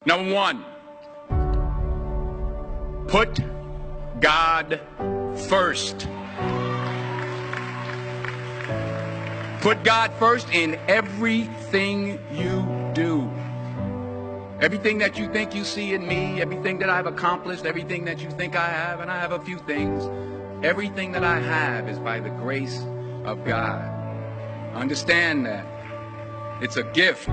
Number one, put God first. Put God first in everything you do. Everything that you think you see in me, everything that I've accomplished, everything that you think I have, and I have a few things, everything that I have is by the grace of God. Understand that. It's a gift.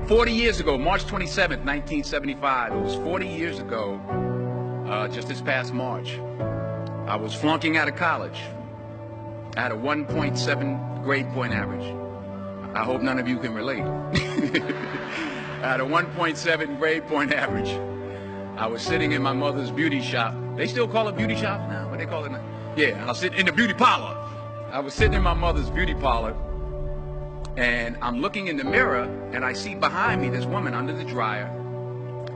40 years ago, March 27th, 1975, it was 40 years ago, just this past March, I was flunking out of college. I had a 1.7 grade point average. I hope none of you can relate. I had a 1.7 grade point average. I was sitting in my mother's beauty shop. They still call it beauty shop now? What they call it now? Yeah, I was sitting in the beauty parlor. I was sitting in my mother's beauty parlor, and I'm looking in the mirror, and I see behind me this woman under the dryer.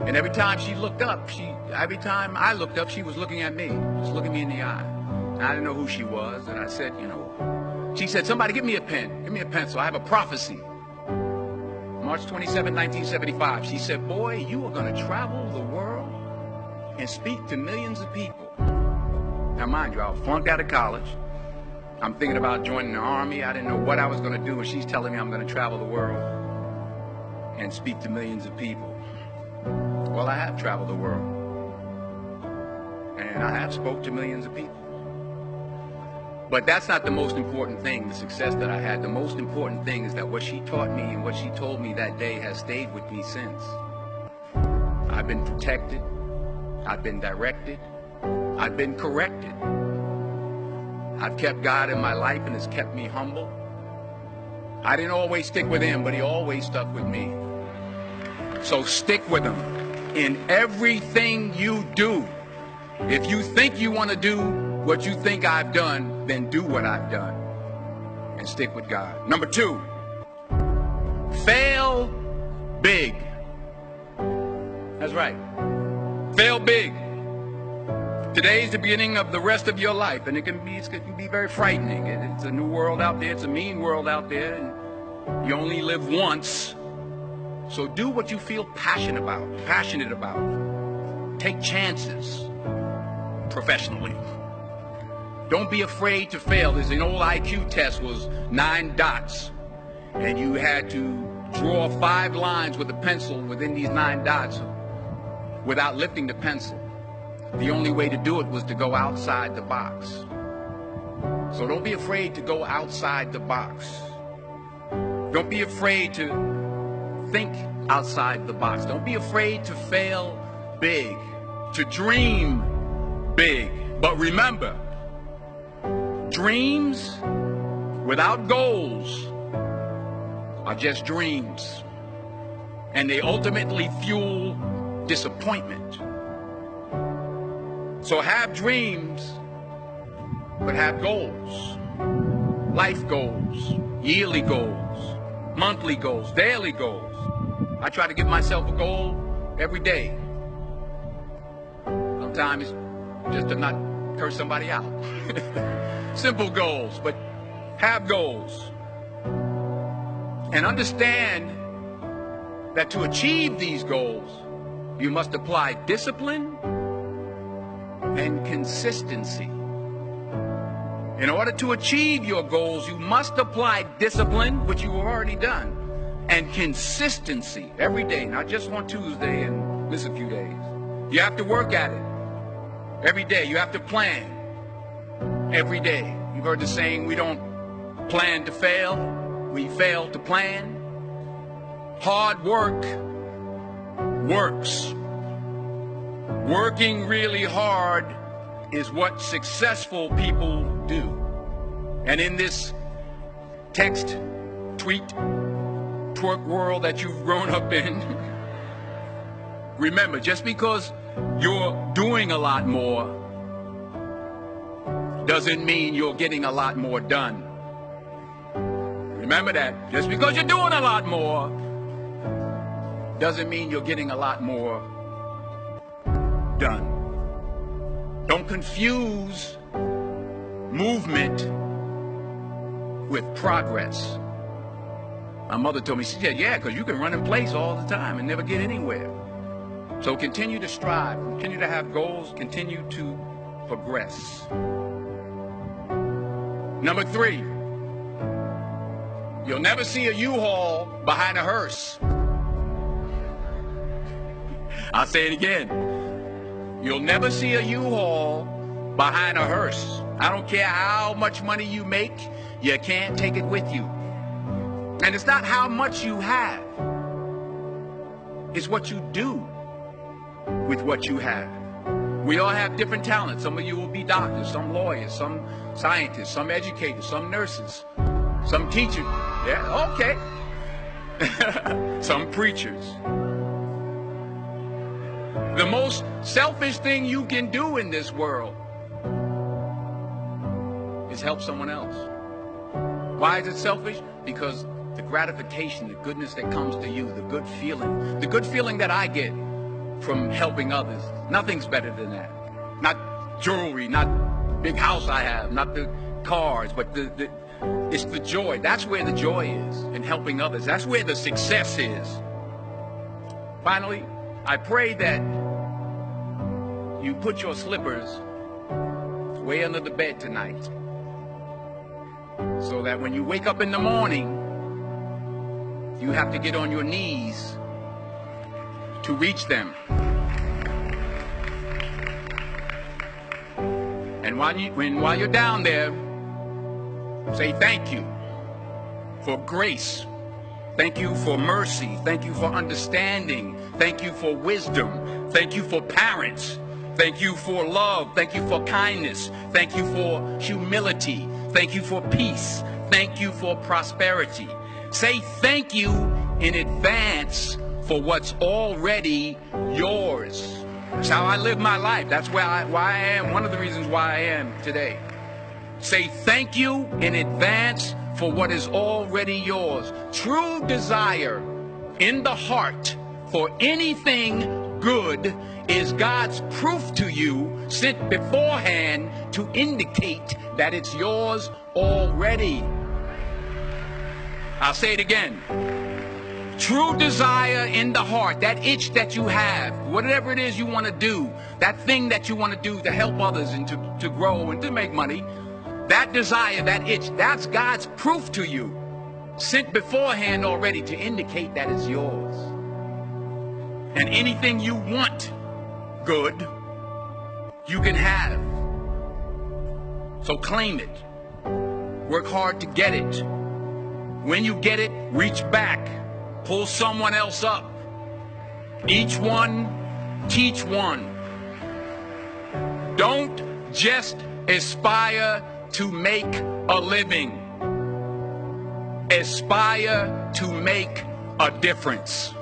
And every time she looked up, every time I looked up, she was looking at me, just looking me in the eye. And I didn't know who she was, and I said, she said, somebody give me a pen, give me a pencil, I have a prophecy. March 27, 1975, she said, boy, you are going to travel the world and speak to millions of people. Now mind you, I was flunked out of college. I'm thinking about joining the army. I didn't know what I was going to do, and she's telling me I'm going to travel the world and speak to millions of people. Well, I have traveled the world, and I have spoke to millions of people. But that's not the most important thing, the success that I had. The most important thing is that what she taught me and what she told me that day has stayed with me since. I've been protected. I've been directed. I've been corrected. I've kept God in my life, and it's kept me humble. I didn't always stick with him, but he always stuck with me. So stick with him in everything you do. If you think you want to do what you think I've done, then do what I've done and stick with God. Number two, fail big. That's right. Fail big. Today is the beginning of the rest of your life, and it can be very frightening. It's a new world out there. It's a mean world out there, and you only live once. So do what you feel passionate about. Take chances professionally. Don't be afraid to fail. There's an old IQ test, was 9 dots, and you had to draw 5 lines with a pencil within these 9 dots without lifting the pencil. The only way to do it was to go outside the box. So don't be afraid to go outside the box. Don't be afraid to think outside the box. Don't be afraid to fail big, to dream big. But remember, dreams without goals are just dreams, and they ultimately fuel disappointment. So have dreams, but have goals. Life goals, yearly goals, monthly goals, daily goals. I try to give myself a goal every day. Sometimes just to not curse somebody out. Simple goals, but have goals. And understand that to achieve these goals, you must apply discipline and consistency. In order to achieve your goals, you must apply discipline, which you've already done, and consistency every day, not just on Tuesday and miss a few days. You have to work at it every day. You have to plan every day. You've heard the saying, we don't plan to fail, we fail to plan. Hard work works. Working really hard is what successful people do. And in this text, tweet, twerk world that you've grown up in, remember, just because you're doing a lot more doesn't mean you're getting a lot more done. Remember that. Just because you're doing a lot more doesn't mean you're getting a lot more done. Don't confuse movement with progress. My mother told me, she said, yeah, because you can run in place all the time and never get anywhere. So continue to strive, continue to have goals, continue to progress. Number 3, you'll never see a U-Haul behind a hearse. I'll say it again. You'll never see a U-Haul behind a hearse. I don't care how much money you make, you can't take it with you. And it's not how much you have. It's what you do with what you have. We all have different talents. Some of you will be doctors, some lawyers, some scientists, some educators, some nurses, some teachers. Yeah, okay. Some preachers. The most selfish thing you can do in this world is help someone else. Why is it selfish? Because the gratification, the goodness that comes to you, the good feeling that I get from helping others, nothing's better than that. Not jewelry, not the big house I have, not the cars, but it's the joy. That's where the joy is, in helping others. That's where the success is. Finally, I pray that you put your slippers way under the bed tonight, so that when you wake up in the morning, you have to get on your knees to reach them. And while you're down there, say thank you for grace. Thank you for mercy. Thank you for understanding. Thank you for wisdom. Thank you for parents. Thank you for love. Thank you for kindness. Thank you for humility. Thank you for peace. Thank you for prosperity. Say thank you in advance for what's already yours. That's how I live my life. That's why I am. One of the reasons why I am today. Say thank you in advance for what is already yours. True desire in the heart for anything good is God's proof to you, sent beforehand to indicate that it's yours already. I'll say it again. True desire in the heart, that itch that you have, whatever it is you want to do, that thing that you want to do to help others and to grow and to make money, that desire, that itch, that's God's proof to you, sent beforehand already to indicate that it's yours. And anything you want good, you can have. So claim it. Work hard to get it. When you get it, reach back. Pull someone else up. Each one, teach one. Don't just aspire to make a living. Aspire to make a difference.